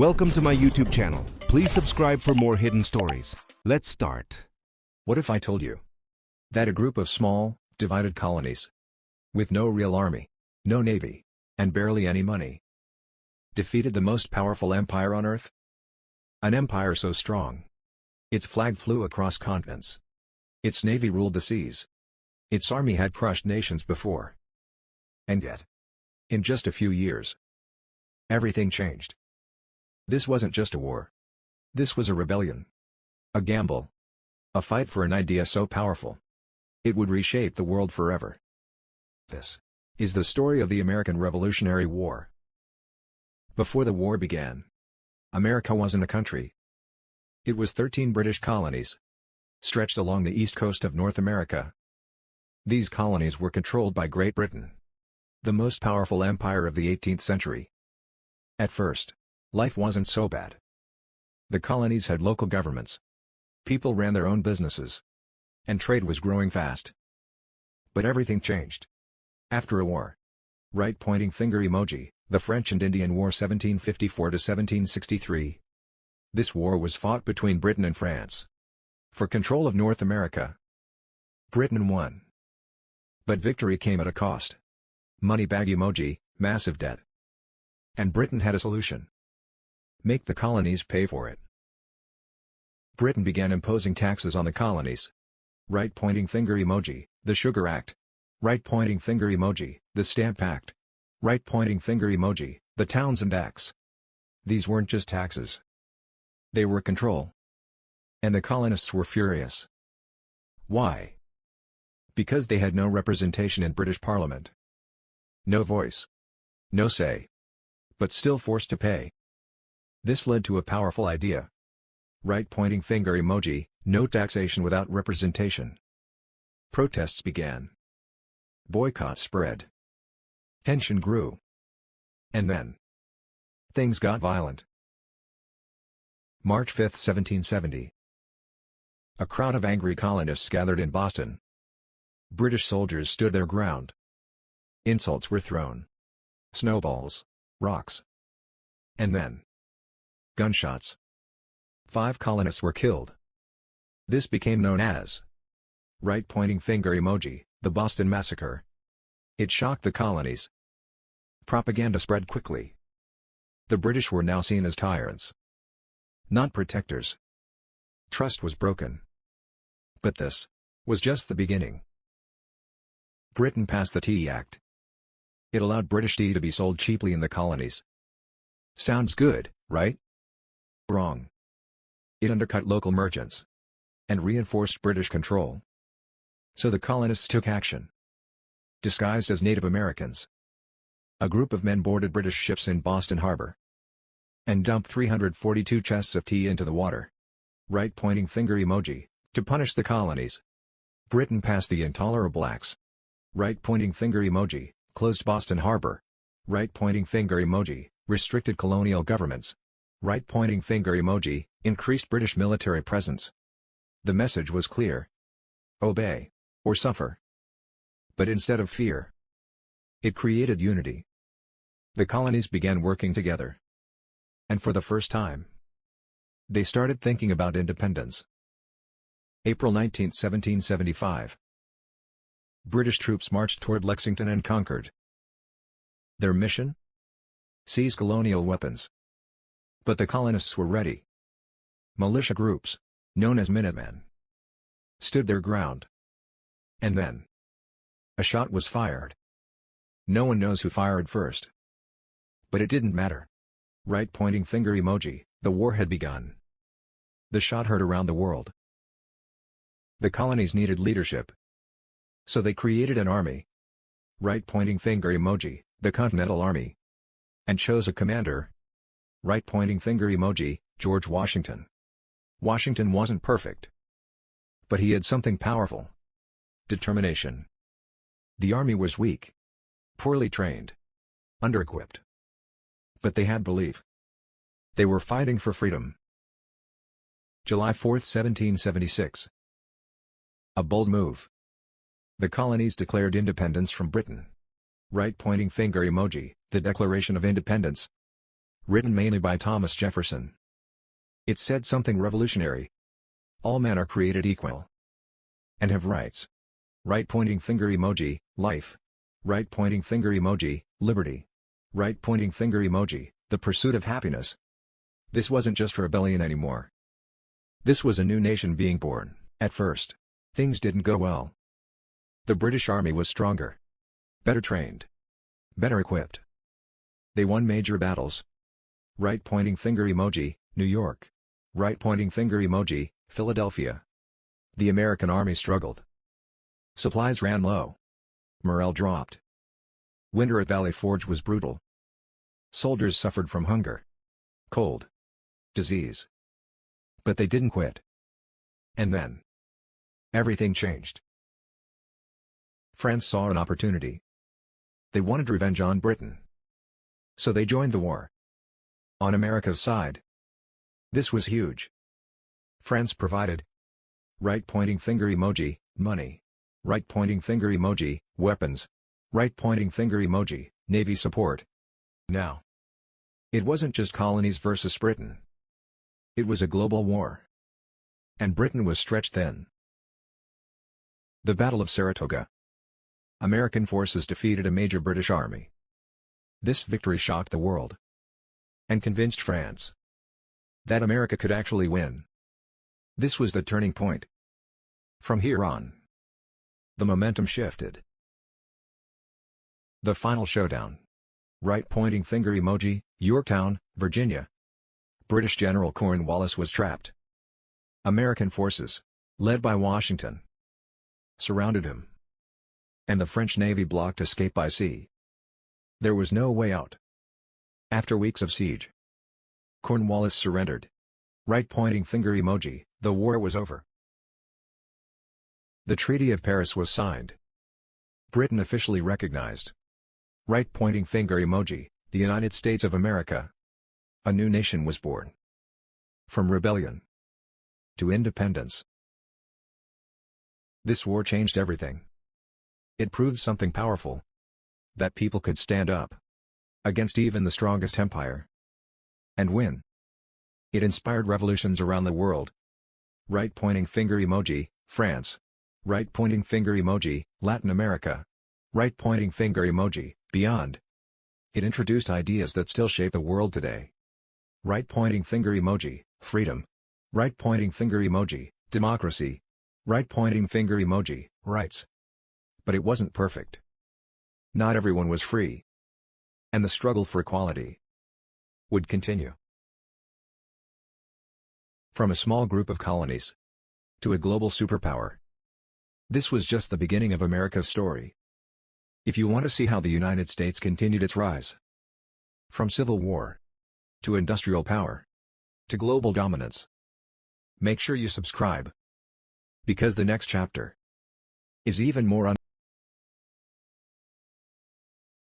Welcome to my YouTube channel. Please subscribe for more hidden stories. Let's start. What if I told you that a group of small, divided colonies, with no real army, no navy, and barely any money, defeated the most powerful empire on Earth? An empire so strong, its flag flew across continents. Its navy ruled the seas. Its army had crushed nations before. And yet, in just a few years, everything changed. This wasn't just a war. This was a rebellion. A gamble. A fight for an idea so powerful, it would reshape the world forever. This is the story of the American Revolutionary War. Before the war began, America wasn't a country. It was 13 British colonies, stretched along the east coast of North America. These colonies were controlled by Great Britain, the most powerful empire of the 18th century. At first, life wasn't so bad. The colonies had local governments. People ran their own businesses. And trade was growing fast. But everything changed. After a war. Right pointing finger emoji, the French and Indian War 1754 to 1763. This war was fought between Britain and France for control of North America. Britain won. But victory came at a cost. Money bag emoji, massive debt. And Britain had a solution. Make the colonies pay for it. Britain began imposing taxes on the colonies. Right pointing finger emoji, the Sugar Act. Right pointing finger emoji, the Stamp Act. Right pointing finger emoji, the Townshend Acts. These weren't just taxes. They were control. And the colonists were furious. Why? Because they had no representation in British Parliament. No voice. No say. But still forced to pay. This led to a powerful idea. Right pointing finger emoji, no taxation without representation. Protests began. Boycotts spread. Tension grew. And then, things got violent. March 5, 1770. A crowd of angry colonists gathered in Boston. British soldiers stood their ground. Insults were thrown. Snowballs, rocks. And then, gunshots. 5 colonists were killed. This became known as right pointing finger emoji, the Boston Massacre. It shocked the colonies. Propaganda spread quickly. The British were now seen as tyrants, not protectors. Trust was broken. But this was just the beginning. Britain passed the Tea Act. It allowed British tea to be sold cheaply in the colonies. Sounds good, right? Wrong. It undercut local merchants and reinforced British control. So the colonists took action. Disguised as Native Americans, a group of men boarded British ships in Boston Harbor and dumped 342 chests of tea into the water. Right pointing finger emoji, to punish the colonies. Britain passed the Intolerable Acts. Right pointing finger emoji, closed Boston Harbor. Right pointing finger emoji, restricted colonial governments. Right pointing finger emoji, increased British military presence. The message was clear. Obey, or suffer. But instead of fear, it created unity. The colonies began working together. And for the first time, they started thinking about independence. April 19, 1775. British troops marched toward Lexington and conquered. Their mission? Seize colonial weapons. But the colonists were ready. Militia groups, known as Minutemen, stood their ground. And then, a shot was fired. No one knows who fired first. But it didn't matter. Right pointing finger emoji, the war had begun. The shot heard around the world. The colonies needed leadership. So they created an army. Right pointing finger emoji, the Continental Army. And chose a commander. Right pointing finger emoji, George Washington. Washington wasn't perfect. But he had something powerful. Determination. The army was weak. Poorly trained. Under-equipped. But they had belief. They were fighting for freedom. July 4, 1776. A bold move. The colonies declared independence from Britain. Right pointing finger emoji, the Declaration of Independence. written mainly by Thomas Jefferson. It said something revolutionary. All men are created equal and have rights. Right pointing finger emoji, life. Right pointing finger emoji, liberty. Right pointing finger emoji, the pursuit of happiness. This wasn't just rebellion anymore. This was a new nation being born. At first, things didn't go well. The British Army was stronger, better trained, better equipped. They won major battles. Right pointing finger emoji, New York. Right pointing finger emoji, Philadelphia. The American Army struggled. Supplies ran low. Morale dropped. Winter at Valley Forge was brutal. Soldiers suffered from hunger, cold, disease. But they didn't quit. And then, everything changed. France saw an opportunity. They wanted revenge on Britain. So they joined the war. On America's side. This was huge. France provided right pointing finger emoji, money. Right pointing finger emoji, weapons. Right pointing finger emoji, Navy support. Now, it wasn't just colonies versus Britain. It was a global war. And Britain was stretched thin. The Battle of Saratoga. American forces defeated a major British army. This victory shocked the world. And convinced France that America could actually win. This was the turning point. From here on, the momentum shifted. The final showdown. Right pointing finger emoji, Yorktown, Virginia. British General Cornwallis was trapped. American forces, led by Washington, surrounded him. And the French Navy blocked escape by sea. There was no way out. After weeks of siege, Cornwallis surrendered. Right pointing finger emoji, the war was over. The Treaty of Paris was signed. Britain officially recognized. Right pointing finger emoji, the United States of America. A new nation was born. From rebellion to independence. This war changed everything. It proved something powerful. That people could stand up against even the strongest empire and win. It inspired revolutions around the world. Right pointing finger emoji, France. Right pointing finger emoji, Latin America. Right pointing finger emoji, beyond. It introduced ideas that still shape the world today. Right pointing finger emoji, freedom. Right pointing finger emoji, democracy. Right pointing finger emoji, rights. But it wasn't perfect. Not everyone was free. And the struggle for equality would continue. From a small group of colonies to a global superpower. This was just the beginning of America's story. If you want to see how the United States continued its rise from civil war to industrial power to global dominance, make sure you subscribe. Because the next chapter is even more